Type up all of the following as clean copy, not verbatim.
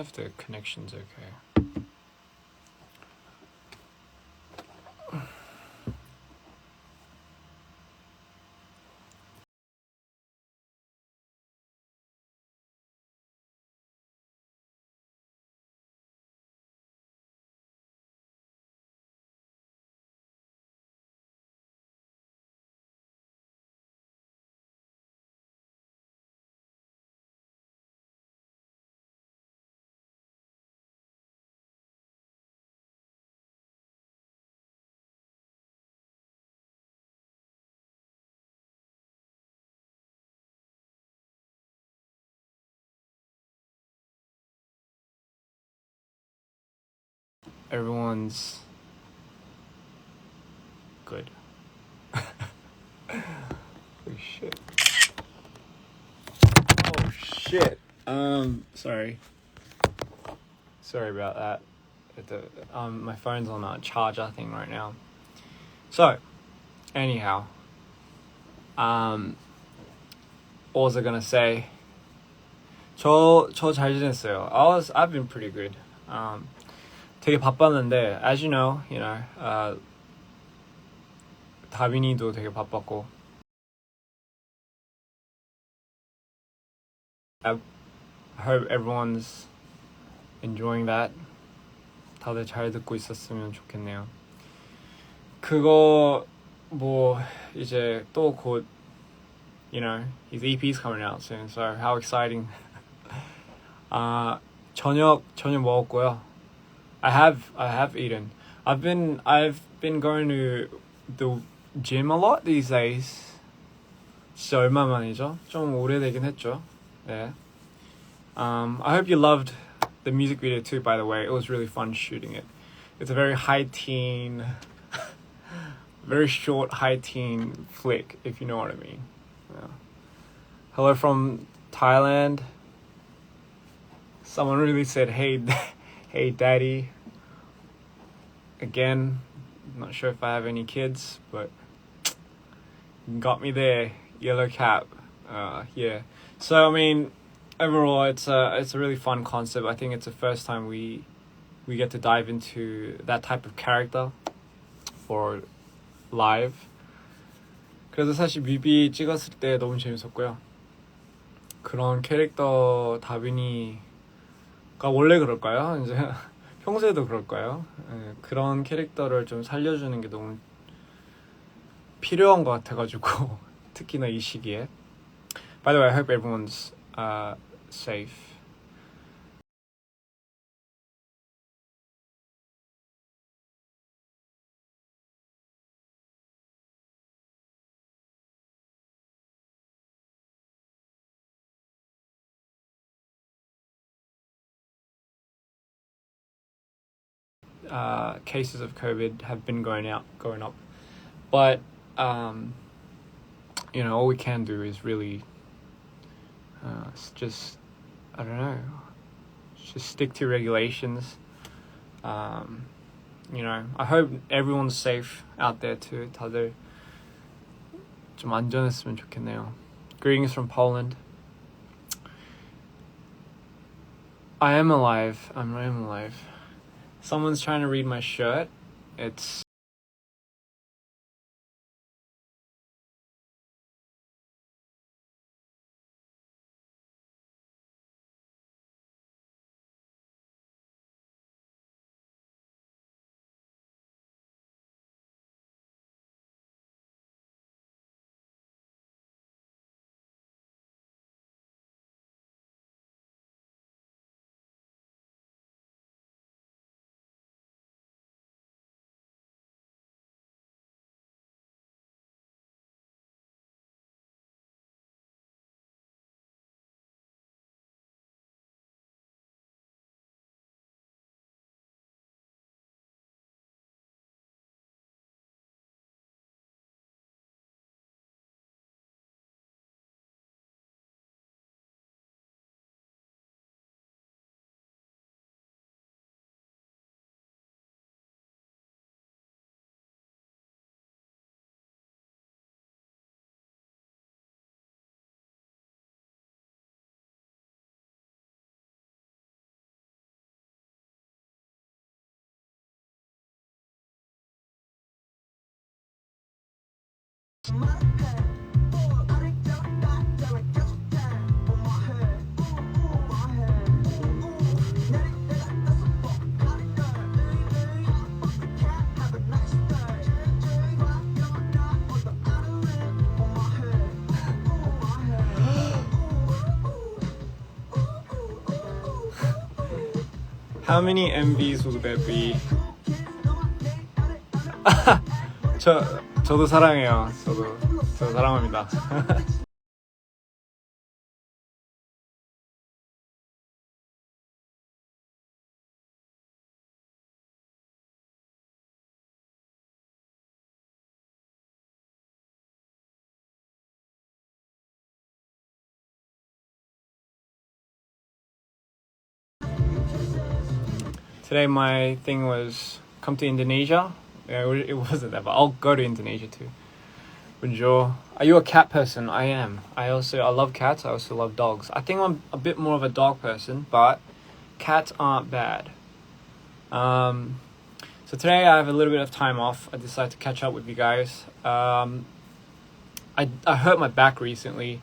know if the connection's okay. Everyone's good. Holy shit. Oh shit. Sorry about that. My phone's on a charger thing right now. So, anyhow, what was I gonna say? 저 잘 지냈어요. I've been pretty good. 되게 바빴는데, as you know, 다빈이도 되게 바빴고. I hope everyone's enjoying that. 다들 잘 듣고 있었으면 좋겠네요. 그거 뭐 이제 또 곧, his EP's coming out soon, so how exciting. 저녁 먹었고요. I have eaten. I've been going to the gym a lot these days. 진짜 얼마 만이죠? 좀 오래되긴 했죠. 네. I hope you loved the music video too, by the way. It was really fun shooting it. It's a very high teen, very short high teen flick, if you know what I mean. Yeah. Hello from Thailand. Someone really said, hey daddy. Again, I'm not sure if I have any kids, but got me there. Yellow cap. Yeah. So, I mean, overall, it's a really fun concept. I think it's the first time we get to dive into that type of character for live. 그래서 사실 뮤비 찍었을 때 너무 재밌었고요. 그런 캐릭터 다빈이가 원래 그럴까요? 이제 평소에도 그럴까요? 네, 그런 캐릭터를 좀 살려주는 게 너무 필요한 것 같아가지고 특히나 이 시기에. By the way, I hope everyone's safe. Cases of COVID have been going up, but all we can do is really just, I don't know, just stick to regulations. I hope everyone's safe out there too. 다들 좀 안전했으면 좋겠네요. Greetings from Poland. I am alive. Someone's trying to read my shirt. It's How many MVs will there be? 저도 사랑해요. 저 사랑합니다. Today my thing was come to Indonesia. Yeah, it wasn't that, but I'll go to Indonesia too. Bonjour. Are you a cat person? I am. I love cats. I also love dogs. I think I'm a bit more of a dog person, but cats aren't bad. So today I have a little bit of time off. I decided to catch up with you guys. I hurt my back recently.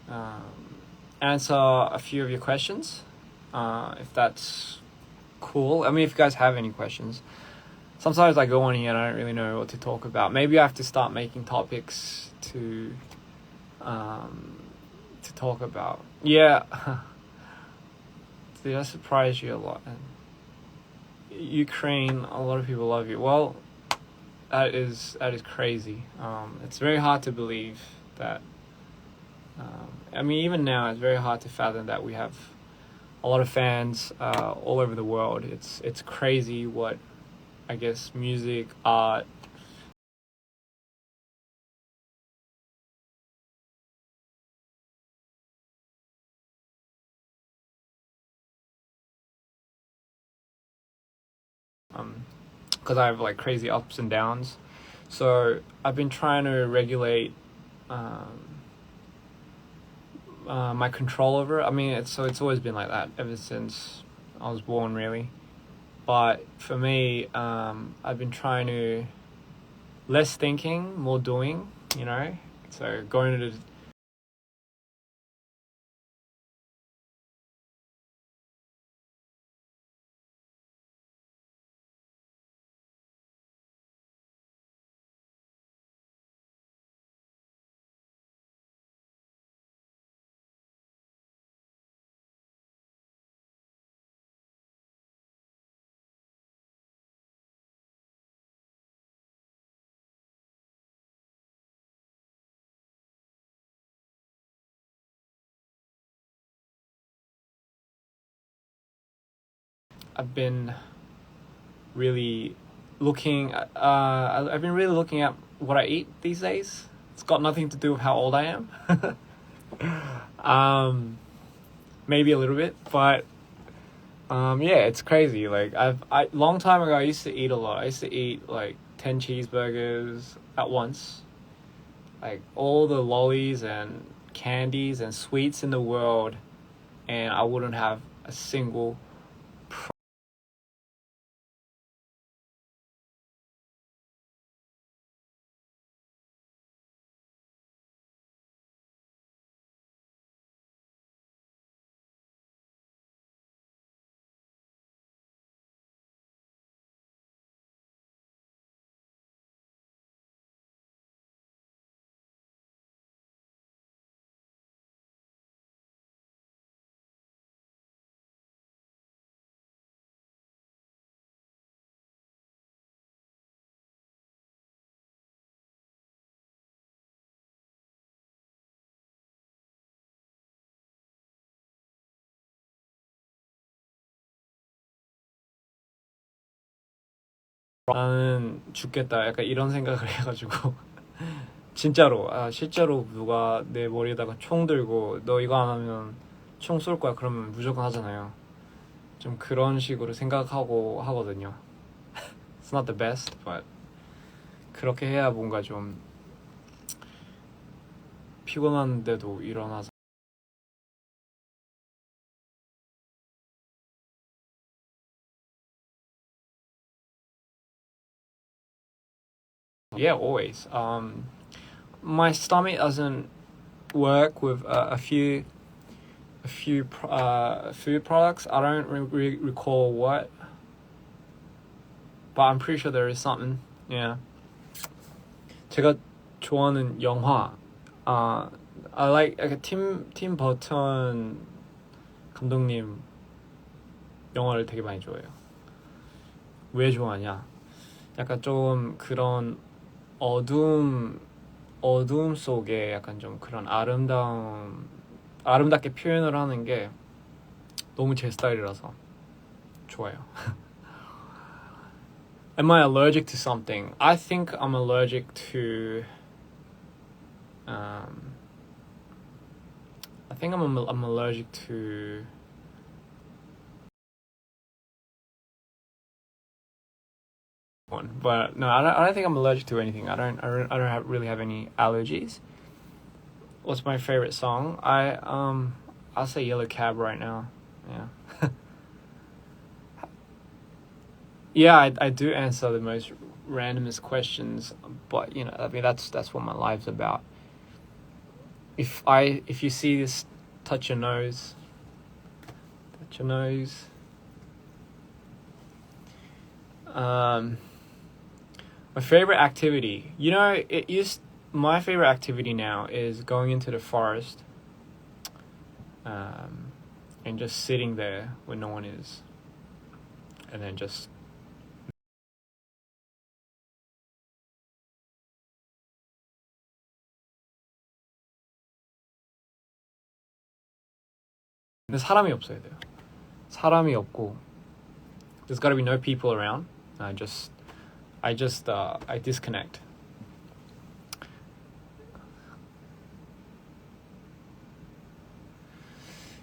Um, Answer a few of your questions, if that's cool. I mean, if you guys have any questions. Sometimes I go on here and I don't really know what to talk about. Maybe I have to start making topics to talk about. Yeah. Did I surprise you a lot? Ukraine, a lot of people love you. Well, that is crazy. It's very hard to believe that. I mean, even now, it's very hard to fathom that we have a lot of fans all over the world. It's crazy what, I guess, music, art. Because I have like crazy ups and downs. So I've been trying to regulate my control over it. I mean, it's always been like that ever since I was born, really. But for me, I've been trying to less thinking, more doing. You know, so going to I've been really I've been really looking at what I eat these days. It's got nothing to do with how old I am. Maybe a little bit, but yeah, it's crazy. Like long time ago I used to eat a lot. I used to eat like 10 cheeseburgers at once. Like all the lollies and candies and sweets in the world, and I wouldn't have a single 나는 죽겠다 약간 이런 생각을 해가지고 진짜로 실제로 누가 내 머리에다가 총 들고 너 이거 안 하면 총 쏠 거야 그러면 무조건 하잖아요. 좀 그런 식으로 생각하고 하거든요. It's not the best, but 그렇게 해야 뭔가 좀 피곤한데도 일어나서 Yeah, always. My stomach doesn't work with a few food products. I don't recall what, but I'm pretty sure there is something. Yeah. 제가 좋아하는 영화. I like 팀 버튼 감독님 영화를 되게 많이 좋아해요. 왜 좋아하냐? 약간 좀 그런 어둠 속에 약간 좀 그런 아름답게 표현을 하는 게 너무 제 스타일이라서 좋아요. Am I allergic to something? I think I'm allergic to I think I'm allergic to one, but no, I don't think I'm allergic to anything. I don't really have any allergies. What's my favorite song? I'll say Yellow Cab right now. Yeah. Yeah, I do answer the most randomest questions, but you know, I mean that's what my life's about. If you see this, touch your nose. Touch your nose. My favorite activity. You know, my favorite activity now is going into the forest and just sitting there when no one is. And then just 근데 사람이 없어야 돼요. 사람이 없고 there's gotta be no people around. I disconnect.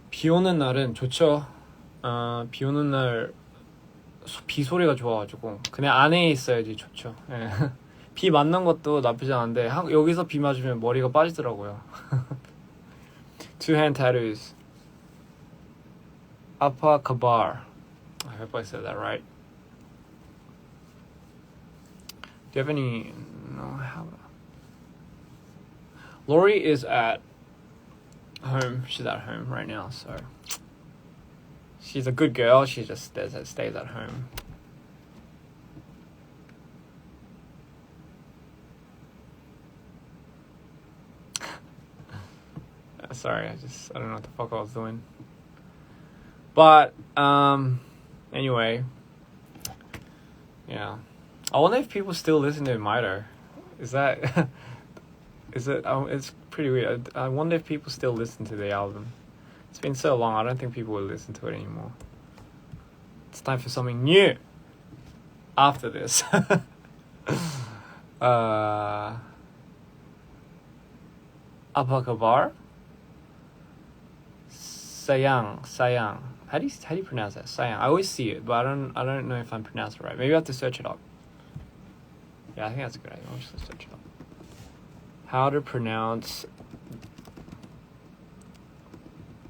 비 오는 날은 좋죠. 비 오는 날 비 소리가 좋아가지고 그냥 안에 있어야지 좋죠. 예. 비 맞는 것도 나쁘지 않은데 여기서 비 맞으면 머리가 빠지더라고요. Two hand tattoos. Apa kabar. I hope I said that right. Do you have any? No. Lori is at home. She's at home right now, so she's a good girl. She just stays at home. Sorry, I don't know what the fuck I was doing. But anyway, yeah. I wonder if people still listen to Mito. Is that is it? It's pretty weird. I wonder if people still listen to the album. It's been so long. I don't think people will listen to it anymore. It's time for something new. After this. Apakabar. Sayang. How do you pronounce that? Sayang. I always see it, but I don't know if I'm pronouncing it right. Maybe I have to search it up. Yeah, I think that's a good idea. I'll just search it up. How to pronounce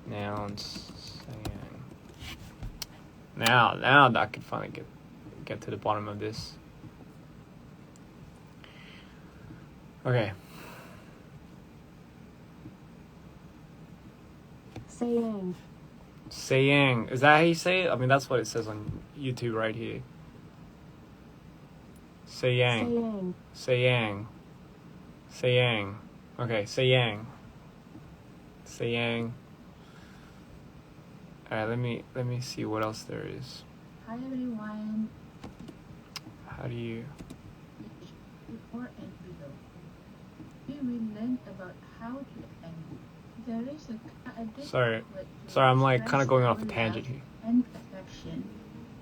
nouns. Sayang. Now I can finally get to the bottom of this. Okay. Sayang. Is that how you say it? I mean, that's what it says on YouTube right here. Sayang. Okay, sayang. Alright, let me see what else there is. Hi everyone. How do you... Before and below. We will learn about how to end. There is a Sorry, I'm like kind of going off a tangent here. And affection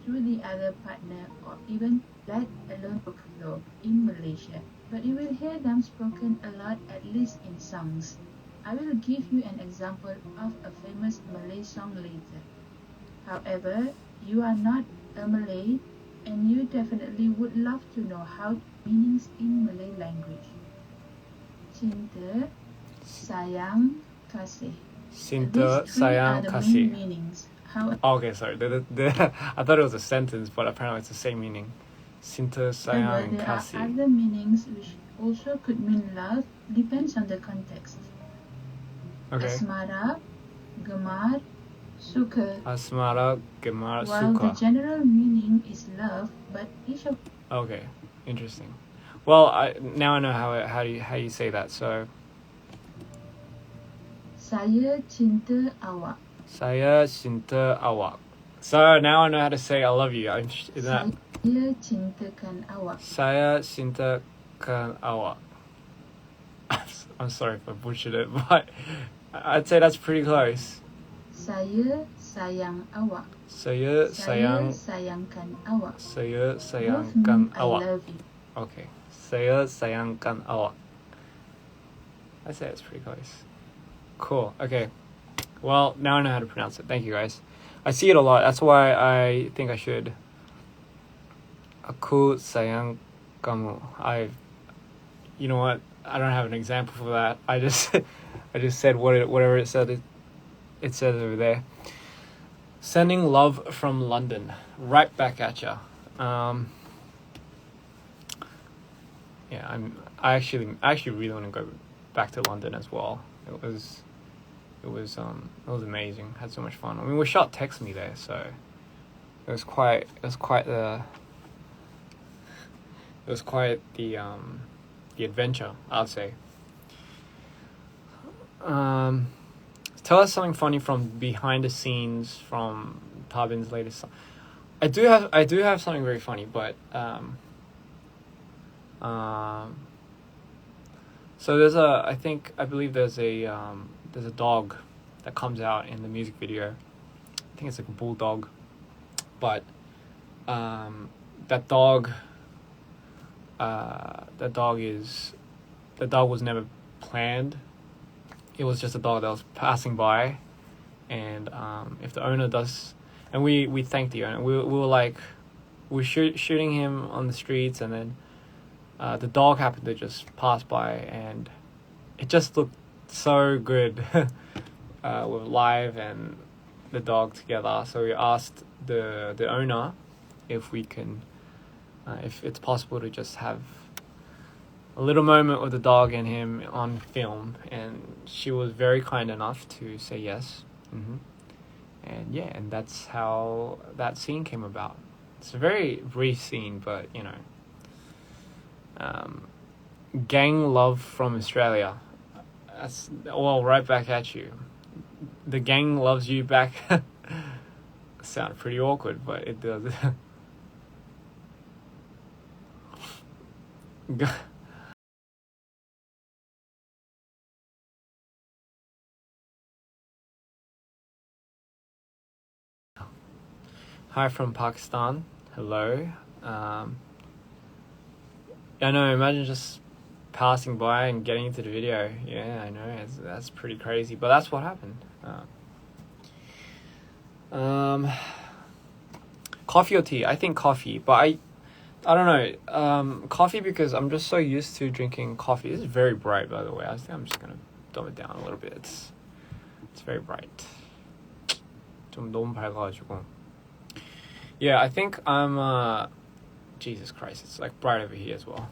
through the other partner or even let alone Boklo in Malaysia, but you will hear them spoken a lot, at least in songs. I will give you an example of a famous Malay song later. However, you are not a Malay, and you definitely would love to know how meanings in Malay language. Cinta, sayang, kasih. Cinta, These three are sayang, the kasih. main meanings. However, Okay, sorry. I thought it was a sentence, but apparently it's the same meaning. Cinta, sayang, and there are kasih. other meanings which also could mean love, depends on the context. Okay. Asmara, gemar, suka. Asmara, gemar, While the suka. general meaning is love, but each of Okay, interesting. Well, now I know how you say that. So, saya cinta awak. saya cinta awak. So now I know how to say I love you. Saya cintakan awak. Saya cintakan awak. I'm sorry if I butchered it, but I'd say that's pretty close. Saya sayang awak. Saya sayangkan awak. Saya Both sayangkan mean I awak. love you. Okay. Saya sayangkan awak. I'd say it's pretty close. Cool. Okay. Well, now I know how to pronounce it. Thank you, guys. I see it a lot. That's why I think I should. Aku sayang kamu. You know what? I don't have an example for that. I just said whatever it said. It says over there. Sending love from London. Right back at ya. Yeah, I actually really want to go back to London as well. It was amazing. Had so much fun. I mean, we shot Text Me there, so it was quite the adventure, I'd say. Tell us something funny from behind the scenes from Tabin's latest song. I do have something very funny, but so I believe there's a dog that comes out in the music video. I think it's like a bulldog, but that dog was never planned. It was just a dog that was passing by, and if the owner does, and we thanked the owner. We were like, shooting him on the streets, and then the dog happened to just pass by, and it just looked so good with Live and the dog together. So we asked the owner if we can, if it's possible to just have a little moment with the dog and him on film, and she was very kind enough to say yes. And yeah, and that's how that scene came about. It's a very brief scene, but you know, gang love from Australia. That's right back at you. The gang loves you back. Sounded pretty awkward, but it does. Hi from Pakistan. Hello. I know. Imagine just passing by and getting into the video. Yeah, I know. That's pretty crazy, but that's what happened. Coffee or tea? I think coffee, but I don't know. Coffee because I'm just so used to drinking coffee. This is very bright, by the way. I think I'm just gonna dumb it down a little bit. It's very bright. 좀 너무 밝아가지고. Yeah, I think I'm. Jesus Christ, it's like bright over here as well.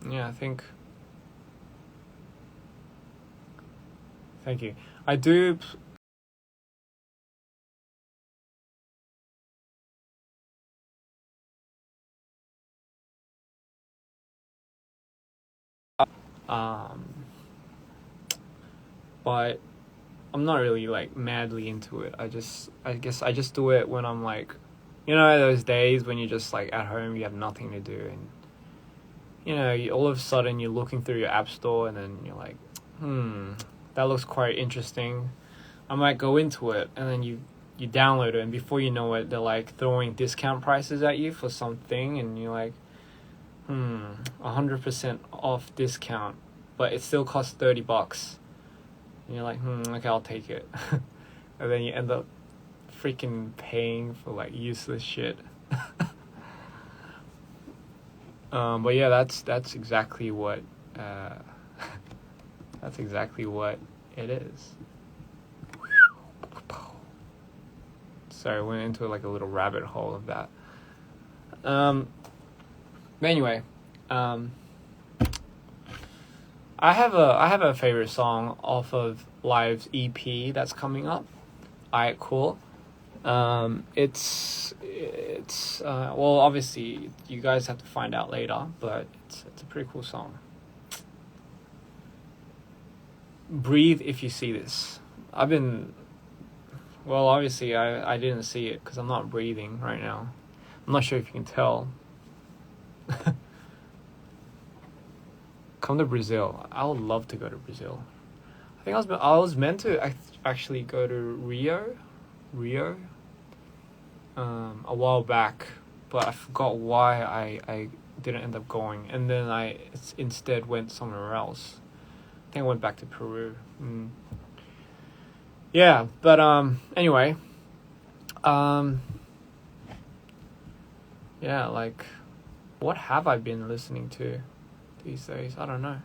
Yeah, I think. Thank you. I do. But I'm not really like madly into it. I guess I just do it when I'm like, you know, those days when you're just like at home, you have nothing to do, and you know, all of a sudden you're looking through your app store, and then you're like, that looks quite interesting. I might go into it, and then you you download it, and before you know it, they're like throwing discount prices at you for something, and you're like, 100% off discount, but it still costs $30. And you're like, okay, I'll take it. And then you end up freaking paying for like useless shit. But yeah, that's exactly what that's exactly what it is. Sorry, I went into like a little rabbit hole of that. But anyway, I have a favorite song off of Live's EP that's coming up. Alright, cool. It's well, obviously you guys have to find out later, but it's a pretty cool song. Breathe if you see this. Well, obviously I didn't see it because I'm not breathing right now. I'm not sure if you can tell. Come to Brazil. I would love to go to Brazil. I think I was meant to actually go to Rio, a while back, but I forgot why I didn't end up going, and then I instead went somewhere else. I think I went back to Peru. Yeah, but anyway, yeah, like, what have I been listening to these days? I don't know.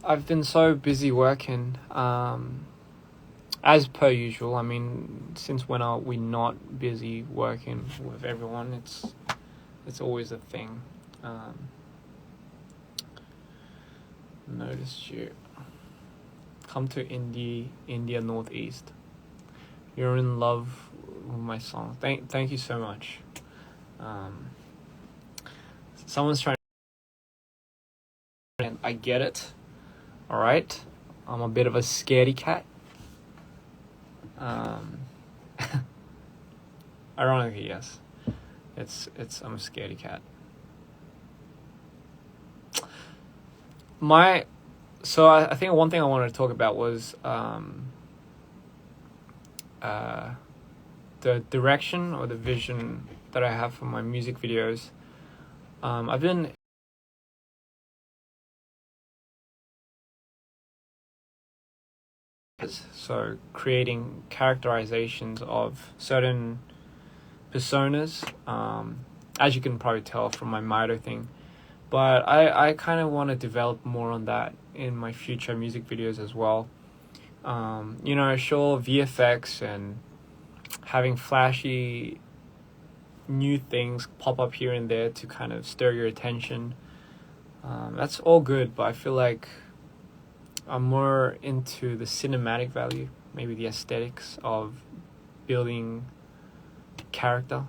I've been so busy working, as per usual. I mean, since when are we not busy working with everyone? It's always a thing. Noticed you. Come to India Northeast. You're in love with my song. Thank you so much. Someone's trying, and I get it. All right, I'm a bit of a scaredy cat. Ironically, yes. I'm a scaredy cat. So I think one thing I wanted to talk about was the direction or the vision that I have for my music videos. I've been so creating characterizations of certain personas, as you can probably tell from my Mito thing. But I kind of want to develop more on that in my future music videos as well. Sure, VFX and having flashy new things pop up here and there to kind of stir your attention. That's all good, but I feel like I'm more into the cinematic value, maybe the aesthetics of building character,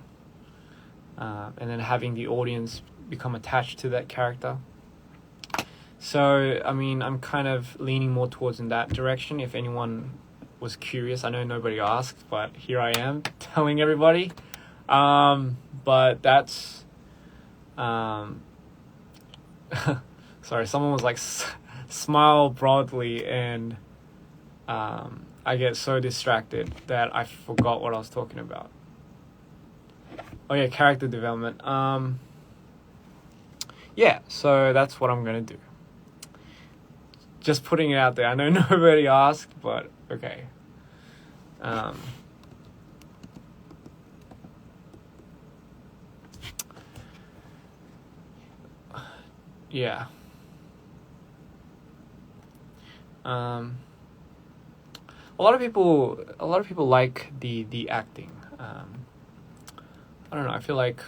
and then having the audience become attached to that character. So, I mean, I'm kind of leaning more towards in that direction. If anyone was curious, I know nobody asked, but here I am telling everybody. But that's, sorry, someone was like, smile broadly, and I get so distracted that I forgot what I was talking about. Oh yeah, character development. Yeah, so that's what I'm gonna do. Just putting it out there. I know nobody asked, but okay. Yeah. A lot of people like the acting. I don't know. I feel like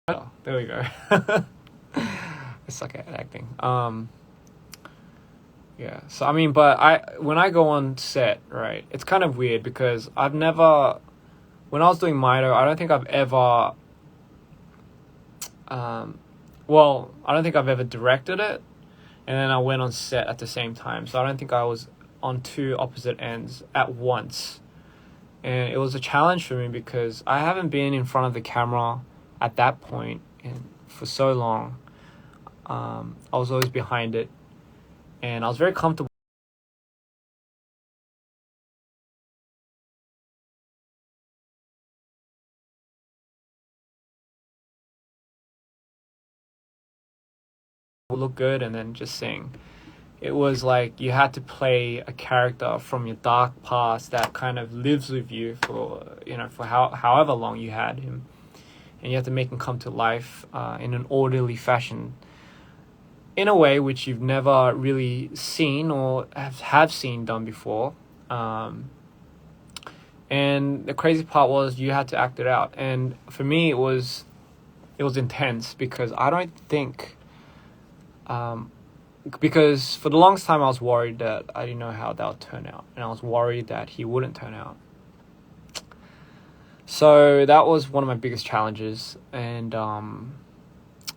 oh, there we go. I suck at acting. Yeah. So I mean, but when I go on set, right, it's kind of weird because when I was doing Mito, I don't think I've ever I don't think I've ever directed it, and then I went on set at the same time. So I don't think I was on two opposite ends at once. And it was a challenge for me because I haven't been in front of the camera at that point and for so long, I was always behind it, and I was very comfortable look good and then just sing. It was like you had to play a character from your dark past that kind of lives with you for however long you had him, and you have to make him come to life in an orderly fashion, in a way which you've never really seen or have seen done before. And the crazy part was you had to act it out, and for me it was intense because I don't think. Because for the longest time I was worried that I didn't know how that would turn out, and I was worried that he wouldn't turn out. So that was one of my biggest challenges, and I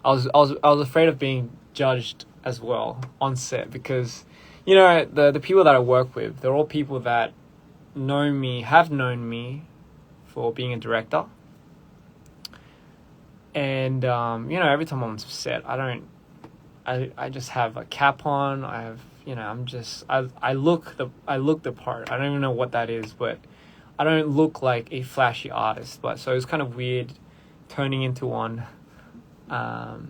was afraid of being judged as well on set, because the people that I work with, they're all people that have known me for being a director, and every time I'm on set, I just have a cap on. I have, I look the part. I don't even know what that is, but I don't look like a flashy artist. But so it's kind of weird turning into one, and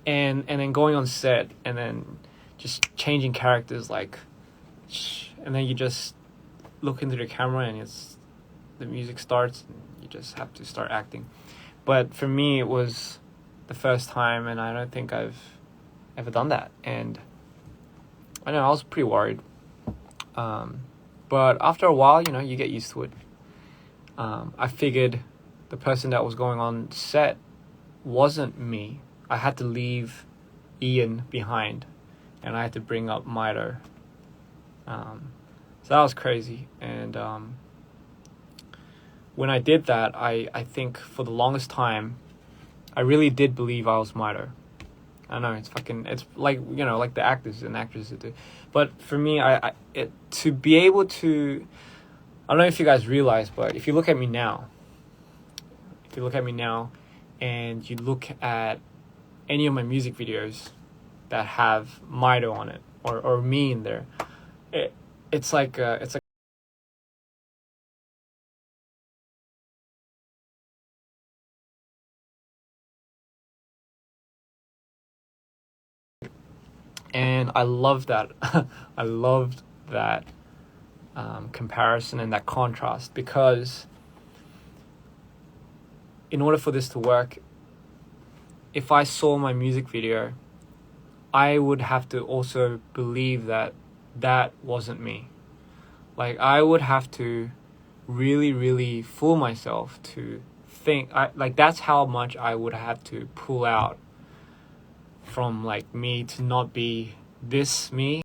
then going on set and then just changing characters, and then you just look into the camera and the music starts and you just have to start acting. But for me, it was the first time, and I don't think I've ever done that, and I know I was pretty worried, but after a while, you get used to it. I figured the person that was going on set wasn't me. I had to leave Ian behind, and I had to bring up Mito. So that was crazy, and when I did that, I think for the longest time I really did believe I was Mito. I know it's like like the actors and actresses do, but for me, to be able to, I don't know if you guys realize, but if you look at me now, and you look at any of my music videos that have Mito on it or me in there, it's like and I love that. I loved that comparison and that contrast, because in order for this to work, if I saw my music video, I would have to also believe that that wasn't me. Like, I would have to really, really fool myself to think, that's how much I would have to pull out from me to not be this me.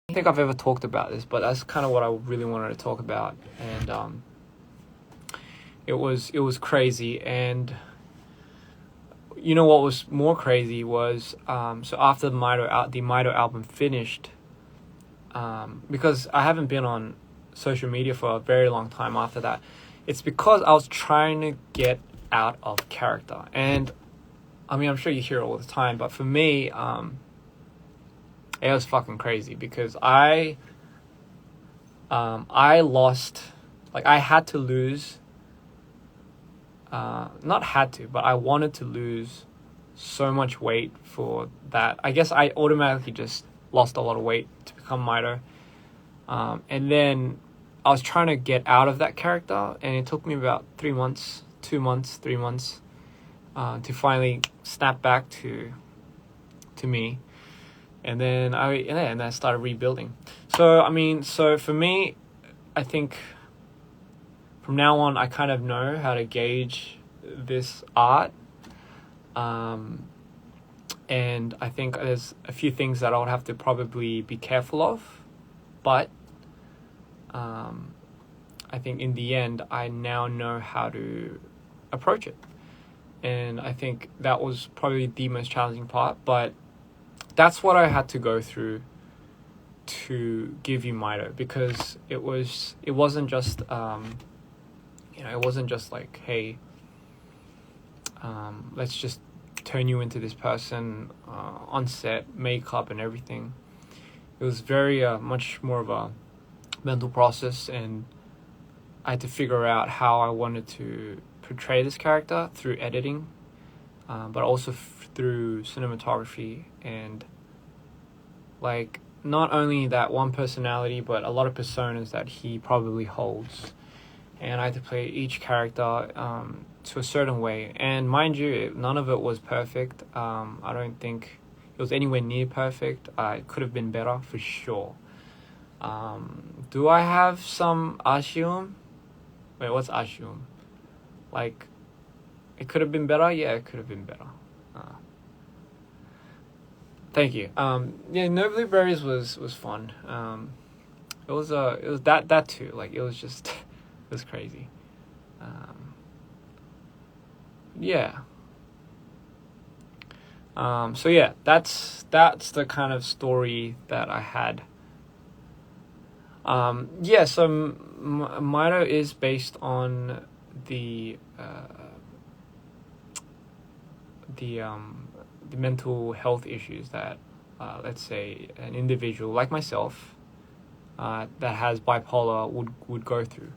I don't think I've ever talked about this, but that's kind of what I really wanted to talk about, and it was crazy. And what was more crazy was so after the Mito album finished, because I haven't been on social media for a very long time after that, it's because I was trying to get out of character. And I mean, I'm sure you hear it all the time, but for me, it was fucking crazy, because I lost, I had to lose, not had to, but I wanted to lose so much weight for that. I guess I automatically just lost a lot of weight to become Mito. And then I was trying to get out of that character, and it took me about 3 months, to finally snap back to me. And then I started rebuilding. So for me, I think from now on, I kind of know how to gauge this art. And I think there's a few things that I would have to probably be careful of. But I think in the end, I now know how to approach it. And I think that was probably the most challenging part. But that's what I had to go through to give you Mito, because it wasn't just it wasn't just like, hey, let's just turn you into this person on set, makeup and everything. It was very much more of a mental process, and I had to figure out how I wanted to portray this character through editing, but also through cinematography, and like not only that one personality, but a lot of personas that he probably holds. And I had to play each character to a certain way. And mind you, none of it was perfect. I don't think it was anywhere near perfect. It could have been better for sure. Do I have some ashium? Wait, what's ashium? Like, it could have been better? Yeah, it could have been better. Thank you. Yeah, No Blueberries was fun. It was that too. Like, it was just it was crazy. Yeah. So yeah, that's the kind of story that I had. Yeah. So Mito is based on the mental health issues that, let's say, an individual like myself, that has bipolar would go through.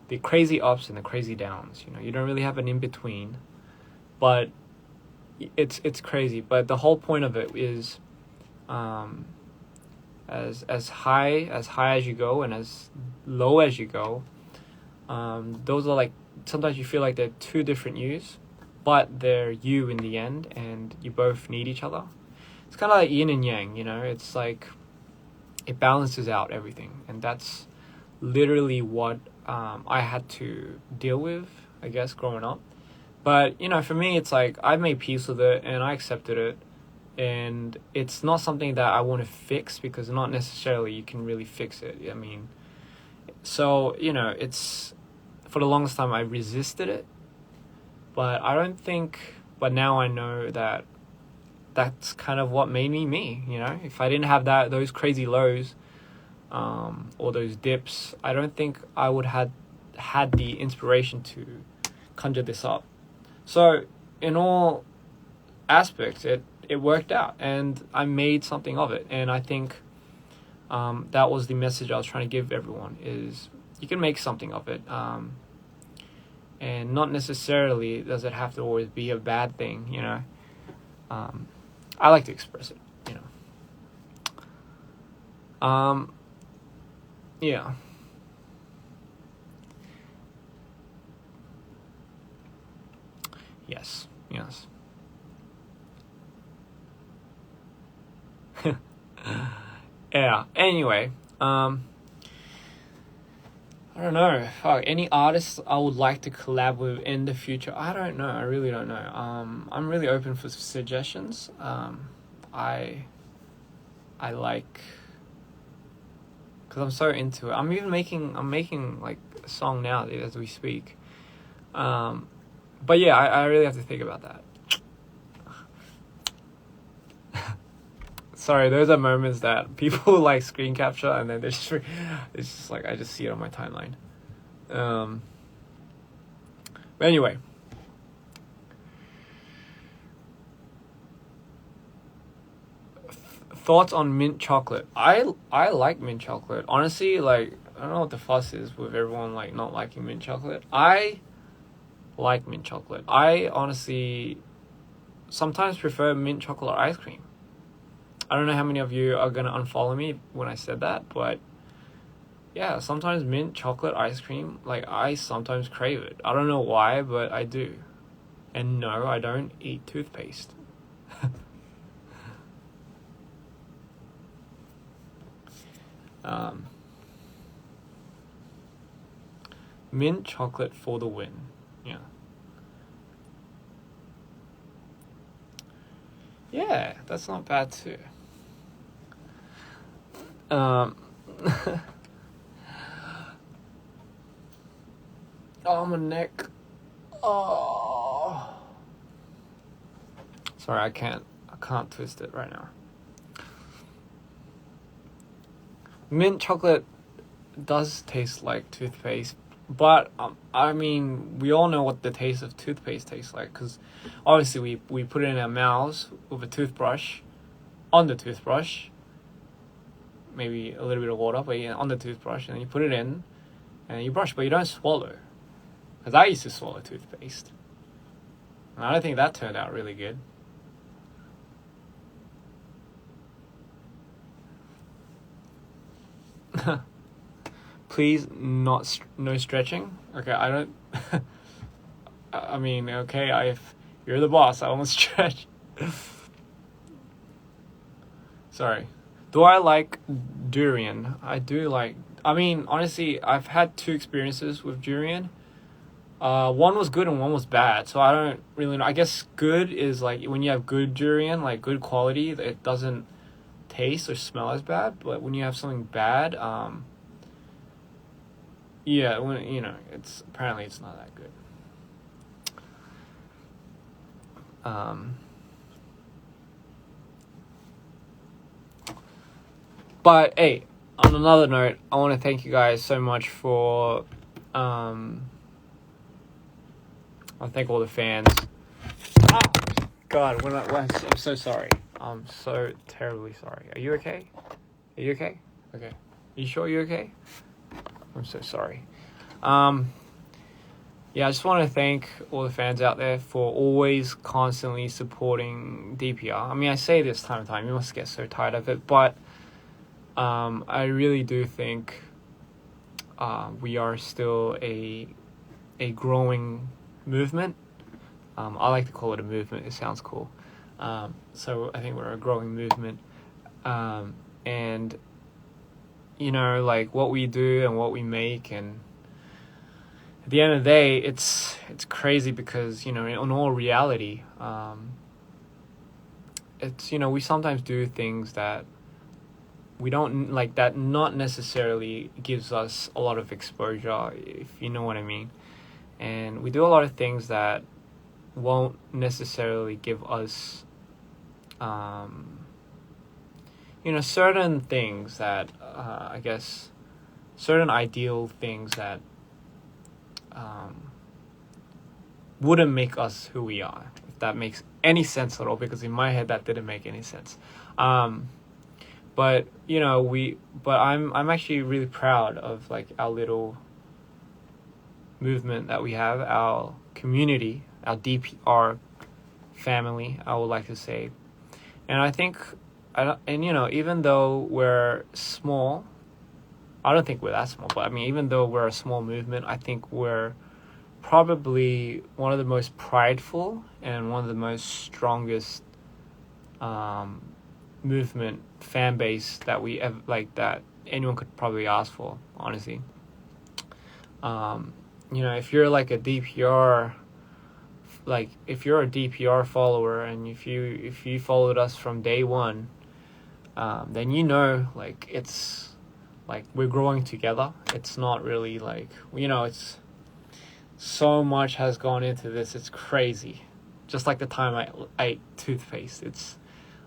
The crazy ups and the crazy downs. You don't really have an in between, but it's crazy. But the whole point of it is, as high as you go and as low as you go, those are like, sometimes you feel like they're two different yous, but they're you in the end, and you both need each other. It's kind of like yin and yang, it's like it balances out everything, and that's literally what I had to deal with, I guess, growing up. But for me, it's like I made peace with it and I accepted it, and it's not something that I want to fix, because not necessarily you can really fix it. I mean, so it's, for the longest time I resisted it, but I don't think, but now I know that that's kind of what made me. If I didn't have those crazy lows, or those dips, I don't think I would have had the inspiration to conjure this up. So in all aspects, it worked out, and I made something of it. And I think that was the message I was trying to give everyone, is you can make something of it. And not necessarily does it have to always be a bad thing, I like to express it, Yeah. Yes. Yeah. Anyway, I don't know. Any artists I would like to collab with in the future? I don't know. I really don't know. I'm really open for suggestions. I like, because I'm so into it. I'm making like a song now as we speak. But yeah, I really have to think about that. Sorry, those are moments that people like screen capture, and then it's just like I just see it on my timeline. But anyway. Thoughts on mint chocolate? I like mint chocolate. Honestly, like, I don't know what the fuss is with everyone like not liking mint chocolate. I like mint chocolate. I honestly sometimes prefer mint chocolate ice cream. I don't know how many of you are gonna unfollow me when I said that, but yeah, sometimes mint chocolate ice cream, like, I sometimes crave it. I don't know why, but I do. And no, I don't eat toothpaste. Mint chocolate for the win. Yeah. Yeah, that's not bad too. Oh, my neck. Oh. Sorry, I can't twist it right now. mint chocolate does taste like toothpaste, but I mean, we all know what the taste of toothpaste tastes like, because obviously we put it in our mouths with a toothbrush, on the toothbrush, maybe a little bit of water, but yeah, on the toothbrush, and then you put it in, and you brush, but you don't swallow. Because I used to swallow toothpaste, and I don't think that turned out really good. Please, no stretching. Okay, I don't. I mean, okay, if you're the boss, I won't stretch. Sorry. Do I like durian? I do like. I mean, honestly, I've had 2 experiences with durian. One was good and one was bad, so I don't really know. I guess good is like when you have good durian, like good quality, it doesn't taste or smell as bad. But when you have something bad, yeah, when it's apparently it's not that good. But hey, on another note, I want to thank you guys so much for I thank all the fans. God, I'm so sorry. I'm so terribly sorry. Are you okay? Are you okay? Okay. Are you sure you're okay? I'm so sorry. Yeah, I just want to thank all the fans out there for always constantly supporting DPR. I mean, I say this time and time, you must get so tired of it, but I really do think we are still a growing movement. I like to call it a movement. It sounds cool. So I think we're a growing movement. And, like what we do and what we make, and at the end of the day, it's crazy because, in all reality, it's, we sometimes do things that we don't like, that not necessarily gives us a lot of exposure, if you know what I mean. And we do a lot of things that won't necessarily give us, certain things that, I guess, certain ideal things that wouldn't make us who we are, if that makes any sense at all, because in my head that didn't make any sense. But I'm actually really proud of like our little movement that we have, our community, our DPR family, I would like to say. And I think, even though we're small, I don't think we're that small, but I mean, even though we're a small movement, I think we're probably one of the most prideful and one of the most strongest movement fan base that we ever, like, that anyone could probably ask for, honestly. If you're like a DPR, like if you're a DPR follower, and if you followed us from day one, then like it's like we're growing together. It's not really like, it's so much has gone into this. It's crazy. Just like the time I ate toothpaste, it's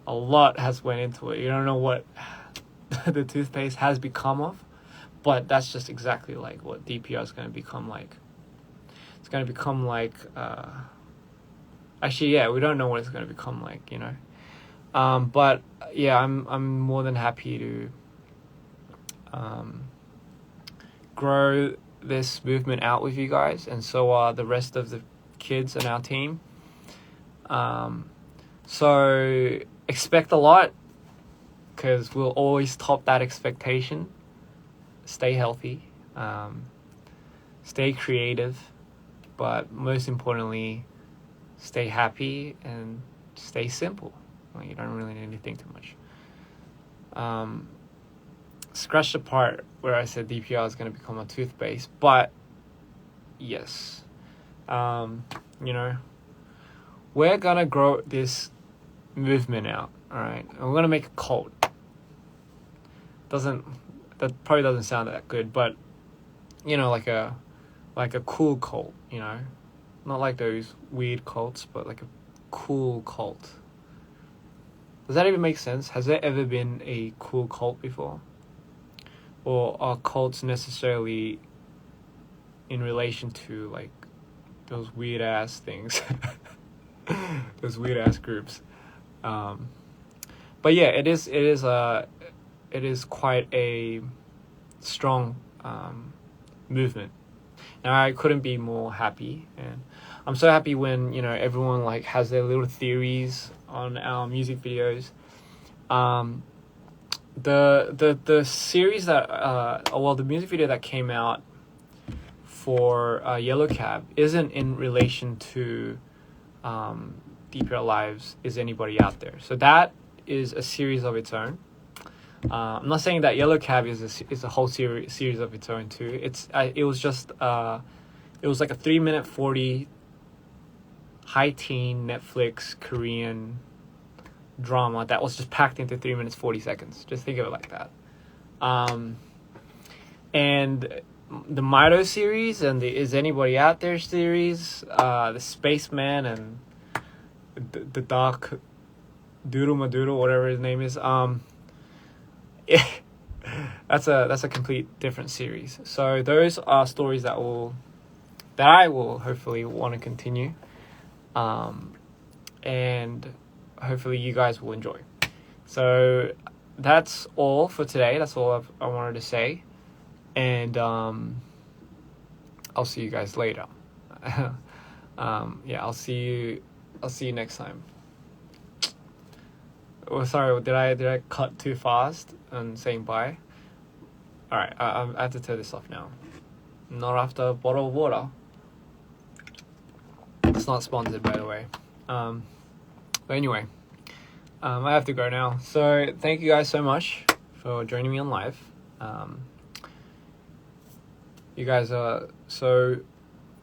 a lot has went into it. You don't know what the toothpaste has become of, but that's just exactly like what DPR is going to become like. It's going to become like, actually, yeah, we don't know what it's going to become like, but yeah, I'm more than happy to grow this movement out with you guys, and so are the rest of the kids in our team. So expect a lot, because we'll always top that expectation. Stay healthy, stay creative, but most importantly, stay happy and stay simple. Like, you don't really need to think too much. Scratch the part where I said DPR is going to become a toothpaste, but yes, we're going to grow this movement out, all right? And we're going to make a cult. That probably doesn't sound that good, but, like a cool cult, not like those weird cults, but like a cool cult. Does that even make sense? Has there ever been a cool cult before? or are cults necessarily in relation to like those weird ass things, those weird ass groups. But yeah, it is quite a strong movement, and I couldn't be more happy. And I'm so happy when everyone like has their little theories on our music videos. The series that the music video that came out for Yellow Cab isn't in relation to Deeper Lives Is Anybody Out There. So that is a series of its own. I'm not saying that Yellow Cab is a whole series of its own too. It was like a 3-minute 40 high teen Netflix Korean drama that was just packed into 3 minutes 40 seconds. Just think of it like that. And the Mito series and the Is Anybody Out There series, the Spaceman and the Doc Doodle Madoodle, whatever his name is, that's a complete different series. So those are stories that I will hopefully want to continue, and hopefully you guys will enjoy. So that's all for today. That's all I wanted to say, and I'll see you guys later. I'll see you next time. Oh, sorry, did I cut too fast and saying bye? Alright, I have to turn this off now. Not after a bottle of water. It's not sponsored, by the way. But anyway, I have to go now. So thank you guys so much for joining me on live. You guys are so...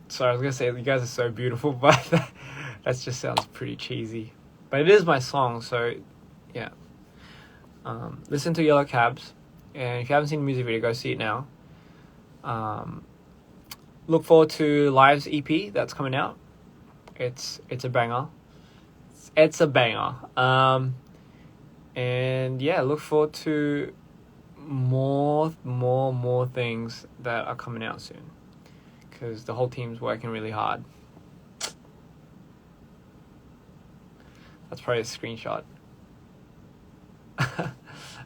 Sorry, I was gonna say you guys are so beautiful, but that just sounds pretty cheesy. But it is my song, so yeah. Listen to Yellow Cabs, and if you haven't seen the music video, go see it now. Look forward to Live's EP that's coming out. It's a banger. It's a banger. And yeah, look forward to more things that are coming out soon, because the whole team's working really hard. That's probably a screenshot.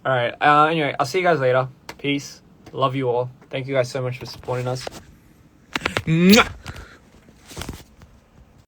Alright, anyway, I'll see you guys later. Peace. Love you all. Thank you guys so much for supporting us. Mwah!